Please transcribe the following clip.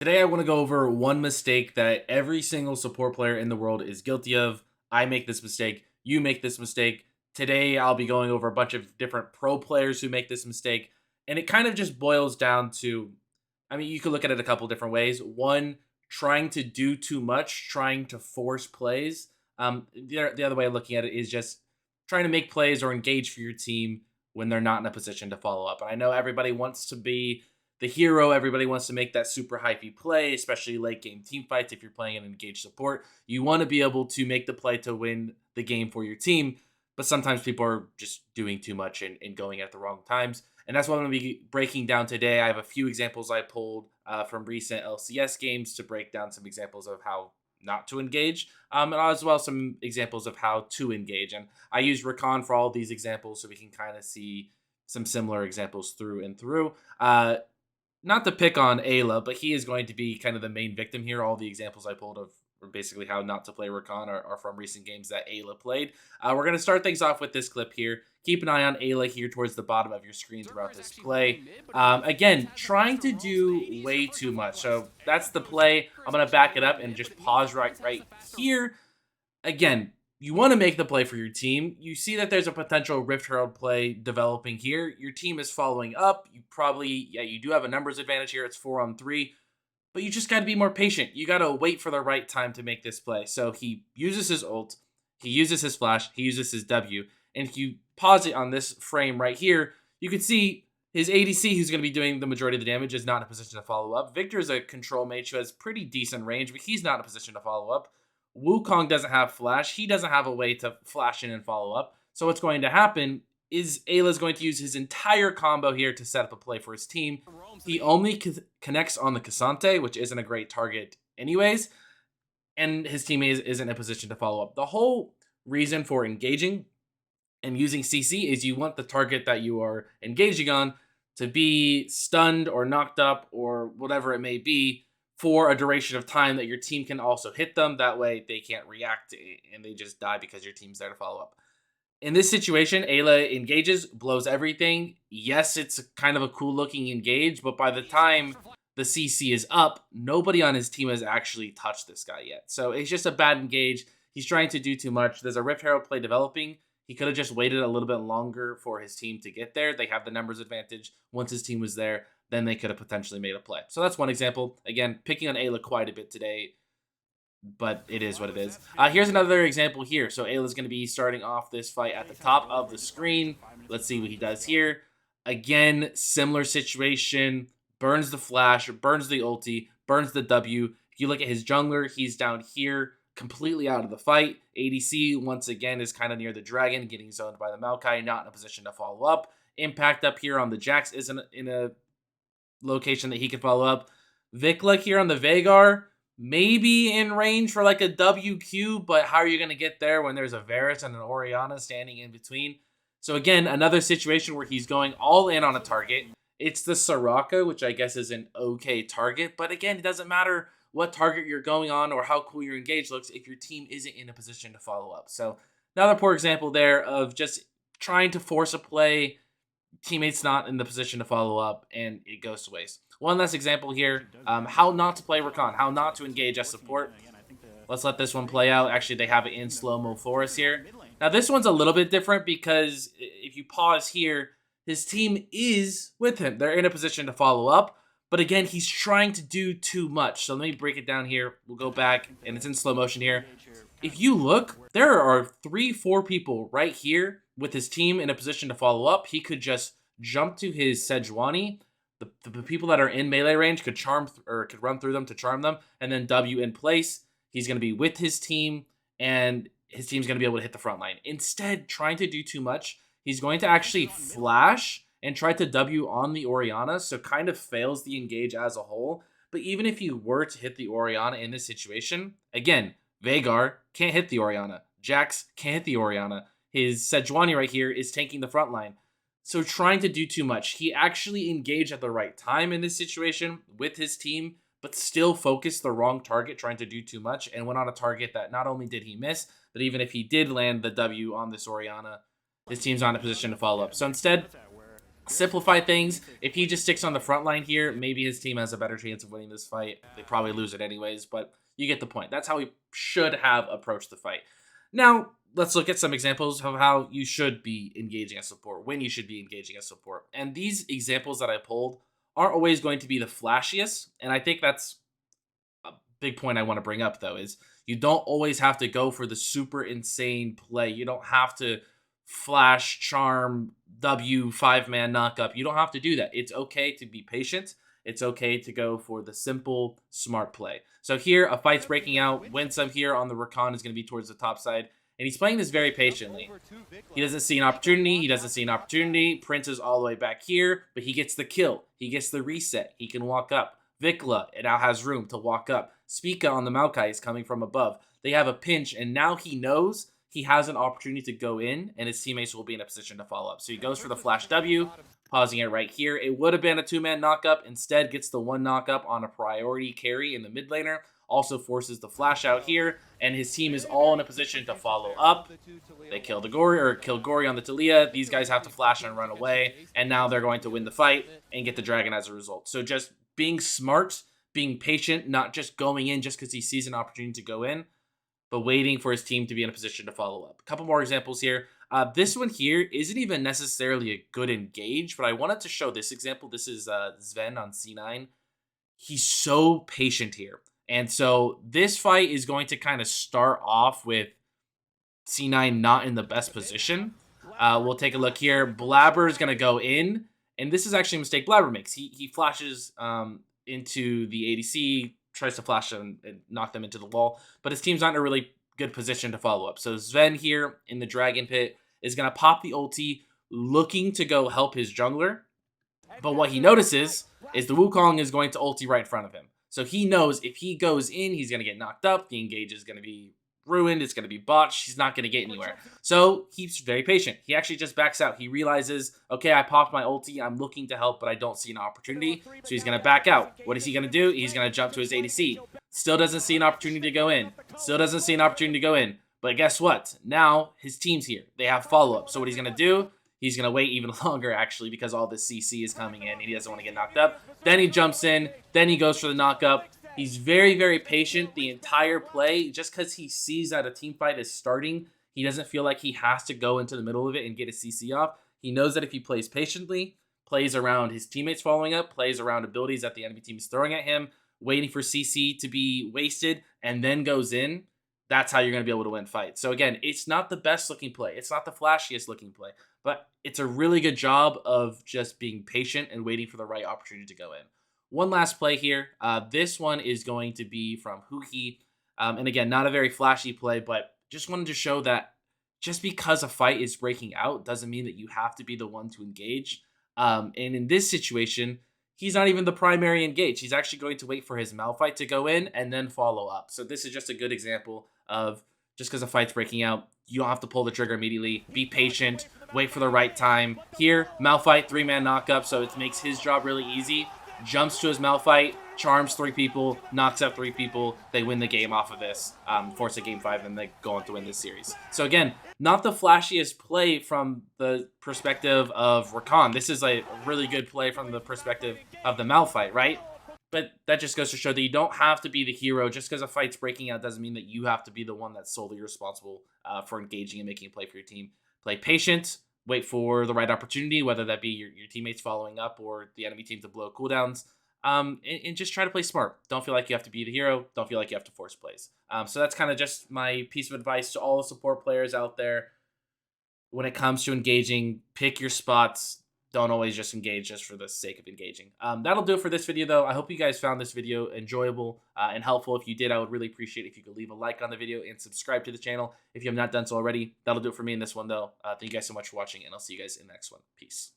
Today, I want to go over one mistake that every single support player in the world is guilty of. I make this mistake. You make this mistake. Today, I'll be going over a bunch of different pro players who make this mistake. And it kind of just boils down to, I mean, you could look at it a couple different ways. One, trying to do too much, trying to force plays. The other way of looking at it is just trying to make plays or engage for your team when they're not in a position to follow up. And I know everybody wants to be the hero. Everybody wants to make that super hypey play, especially late game team fights. If you're playing an engaged support, you want to be able to make the play to win the game for your team. But sometimes people are just doing too much and going at the wrong times. And that's what I'm going to be breaking down today. I have a few examples I pulled from recent LCS games to break down some examples of how not to engage, and as well some examples of how to engage. And I use Recon for all these examples so we can kind of see some similar examples through and through. Not to pick on Ayla, but he is going to be kind of the main victim here. All the examples I pulled of basically how not to play Rakan are from recent games that Ayla played. We're going to start things off with this clip here. Keep an eye on Ayla here towards the bottom of your screen throughout this play. Again, trying to do way too much. So that's the play. I'm going to back it up and just pause right here. Again, you want to make the play for your team. You see that there's a potential Rift Herald play developing here. Your team is following up. You do have a numbers advantage here. It's 4-on-3, but you just got to be more patient. You got to wait for the right time to make this play. So he uses his ult, he uses his flash, he uses his W, and if you pause it on this frame right here, you can see his ADC, who's going to be doing the majority of the damage, is not in a position to follow up. Victor is a control mage who has pretty decent range, but he's not in a position to follow up. Wukong doesn't have flash. He doesn't have a way to flash in and follow up. So what's going to happen is Ayla's going to use his entire combo here to set up a play for his team. He only connects on the Cassante, which isn't a great target anyways, and his teammate isn't in a position to follow up. The whole reason for engaging and using CC is you want the target that you are engaging on to be stunned or knocked up or whatever it may be for a duration of time that your team can also hit them. That way they can't react and they just die because your team's there to follow up. In this situation, Ayla engages, blows everything. Yes, it's kind of a cool looking engage, but by the time the CC is up, nobody on his team has actually touched this guy yet. So it's just a bad engage. He's trying to do too much. There's a Rift Herald play developing. He could have just waited a little bit longer for his team to get there. They have the numbers advantage. Once his team was there, then they could have potentially made a play. So that's one example. Again, picking on Ayla quite a bit today, but it is what it is. Here's another example here. So Ayla's going to be starting off this fight at the top of the screen. Let's see what he does here. Again, similar situation. Burns the flash, burns the ulti, burns the W. If you look at his jungler, he's down here, completely out of the fight. ADC, once again, is kind of near the dragon, getting zoned by the Maokai, not in a position to follow up. Impact up here on the Jax isn't in a location that he can follow up. Vikla here on the Veigar, maybe in range for like a WQ, but how are you going to get there when there's a Varus and an Orianna standing in between? So again, another situation where he's going all in on a target. It's the Soraka, which I guess is an okay target, but again, it doesn't matter what target you're going on or how cool your engage looks if your team isn't in a position to follow up. So another poor example there of just trying to force a play, teammates not in the position to follow up, and it goes to waste. One last example here, how not to play Rakan, how not to engage as support. Let's let this one play out. Actually, they have it in slow-mo for us here. Now, this one's a little bit different because if you pause here, his team is with him. They're in a position to follow up, but again, he's trying to do too much. So let me break it down here. We'll go back, and it's in slow motion here. If you look, there are 3-4 people right here with his team in a position to follow up. He could just jump to his Sejuani. The people that are in melee range could could run through them to charm them, and then W in place. He's going to be with his team, and his team's going to be able to hit the front line. Instead, trying to do too much, he's going to actually flash and try to W on the Orianna, so kind of fails the engage as a whole. But even if you were to hit the Orianna in this situation, again, Veigar can't hit the Orianna. Jax can't hit the Orianna. His Sejuani right here is tanking the front line. So trying to do too much. He actually engaged at the right time in this situation with his team, but still focused the wrong target, trying to do too much, and went on a target that not only did he miss, but even if he did land the W on this Orianna, his team's not in a position to follow up. So instead, simplify things. If he just sticks on the front line here, maybe his team has a better chance of winning this fight. They probably lose it anyways, but you get the point. That's how he should have approached the fight. Now, let's look at some examples of how you should be engaging as support, when you should be engaging as support. And these examples that I pulled aren't always going to be the flashiest, and I think that's a big point I want to bring up, though, is you don't always have to go for the super insane play. You don't have to flash, charm, W, 5-man knockup. You don't have to do that. It's okay to be patient. It's okay to go for the simple, smart play. So here, a fight's breaking out. Winsome here on the Rakan is going to be towards the top side. And he's playing this very patiently. He doesn't see an opportunity. He doesn't see an opportunity. Prince is all the way back here, but he gets the kill. He gets the reset. He can walk up. Vikla, it now has room to walk up. Spica on the Maokai is coming from above. They have a pinch, and now he knows he has an opportunity to go in, and his teammates will be in a position to follow up. So he goes for the flash W, pausing it right here. It would have been a 2-man knockup. Instead, gets the 1 knockup on a priority carry in the mid laner. Also forces the flash out here, and his team is all in a position to follow up. They kill the Gory, or kill Gory on the Talia. These guys have to flash and run away, and now they're going to win the fight and get the dragon as a result. So just being smart, being patient, not just going in just because he sees an opportunity to go in, but waiting for his team to be in a position to follow up. A couple more examples here. This one here isn't even necessarily a good engage, but I wanted to show this example. This is Sven on C9. He's so patient here. And so this fight is going to kind of start off with C9 not in the best position. We'll take a look here. Blabber is going to go in. And this is actually a mistake Blabber makes. He flashes into the ADC, tries to flash them and knock them into the wall. But his team's not in a really good position to follow up. So Sven here in the Dragon Pit is going to pop the ulti, looking to go help his jungler. But what he notices is the Wukong is going to ulti right in front of him. So he knows if he goes in, he's going to get knocked up. The engage is going to be ruined. It's going to be botched. He's not going to get anywhere. So he's very patient. He actually just backs out. He realizes, okay, I popped my ulti. I'm looking to help, but I don't see an opportunity. So he's going to back out. What is he going to do? He's going to jump to his ADC. Still doesn't see an opportunity to go in. Still doesn't see an opportunity to go in. But guess what? Now his team's here. They have follow-up. So what he's going to do, he's going to wait even longer, actually, because all this CC is coming in. And he doesn't want to get knocked up. Then he jumps in. Then he goes for the knockup. He's very, very patient the entire play. Just because he sees that a team fight is starting, he doesn't feel like he has to go into the middle of it and get a CC off. He knows that if he plays patiently, plays around his teammates following up, plays around abilities that the enemy team is throwing at him, waiting for CC to be wasted, and then goes in, that's how you're going to be able to win fights. So again, it's not the best looking play. It's not the flashiest looking play. But it's a really good job of just being patient and waiting for the right opportunity to go in. One last play here. This one is going to be from Huhi. And again, not a very flashy play, but just wanted to show that just because a fight is breaking out doesn't mean that you have to be the one to engage. And in this situation, he's not even the primary engage. He's actually going to wait for his Malphite to go in and then follow up. So this is just a good example of just because a fight's breaking out, you don't have to pull the trigger immediately. Be patient. Wait for the right time. Here, Malphite, 3-man knockup, so it makes his job really easy. Jumps to his Malphite, charms 3 people, knocks out 3 people. They win the game off of this, force a game 5, and they go on to win this series. So again, not the flashiest play from the perspective of Rakan. This is a really good play from the perspective of the Malphite, right? But that just goes to show that you don't have to be the hero. Just because a fight's breaking out doesn't mean that you have to be the one that's solely responsible for engaging and making a play for your team. Play patient, wait for the right opportunity, whether that be your teammates following up or the enemy team to blow cooldowns, and just try to play smart. Don't feel like you have to be the hero. Don't feel like you have to force plays. So that's kind of just my piece of advice to all the support players out there. When it comes to engaging, pick your spots. Don't always just engage just for the sake of engaging. That'll do it for this video, though. I hope you guys found this video enjoyable and helpful. If you did, I would really appreciate it if you could leave a like on the video and subscribe to the channel if you have not done so already. That'll do it for me in this one, though. Thank you guys so much for watching, and I'll see you guys in the next one. Peace.